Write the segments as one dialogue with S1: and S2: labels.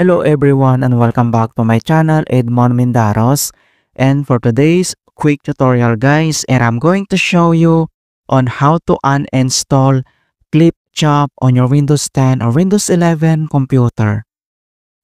S1: Hello everyone and welcome back to my channel, Edmond Mindaros. And for today's quick tutorial guys, and I'm going to show you on how to uninstall Clipchamp on your Windows 10 or Windows 11 computer.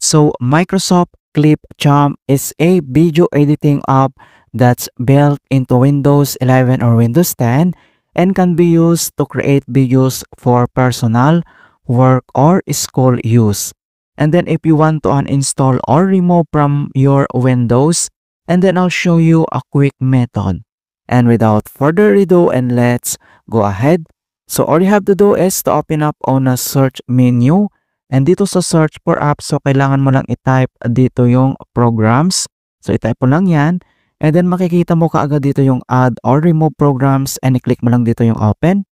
S1: So Microsoft Clipchamp is a video editing app that's built into Windows 11 or Windows 10 and can be used to create videos for personal, work, or school use. And then if you want to uninstall or remove from your Windows, and then I'll show you a quick method. And without further ado, and let's go ahead. So all you have to do is to open up on a search menu. And dito sa search for apps, so kailangan mo lang i-type dito yung programs. So i-type mo lang yan. And then makikita mo kaagad dito yung add or remove programs and i-click mo lang dito yung open.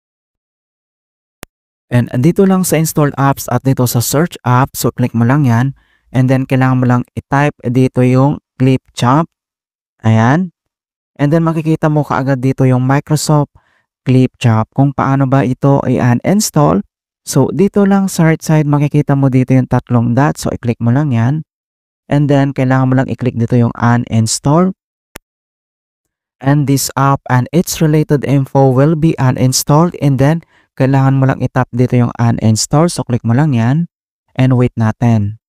S1: And dito lang sa install apps at dito sa search app, so click mo lang yan. And then kailangan mo lang i-type dito yung Clipchamp. Ayan. And then makikita mo kaagad dito yung Microsoft Clipchamp kung paano ba ito i-uninstall. So dito lang sa right side makikita mo dito yung tatlong dots. So i-click mo lang yan. And then kailangan mo lang i-click dito yung uninstall. And this app and its related info will be uninstalled. And then kailangan mo lang i-tap dito yung uninstall. So click mo lang yan. And wait natin.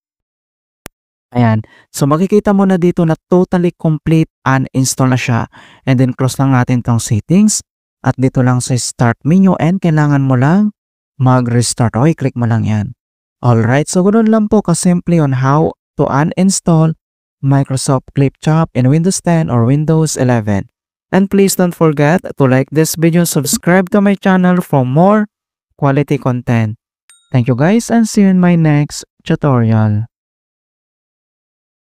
S1: Ayan. So makikita mo na dito na totally complete uninstall na siya. And then close lang natin tong settings. At dito lang sa start menu and kailangan mo lang mag-restart. Okay, click mo lang yan. Alright, so ganoon lang po kasimple on how to uninstall Microsoft Clipchamp in Windows 10 or Windows 11. And please don't forget to like this video, subscribe to my channel for more quality content. Thank you guys and see you in my next tutorial.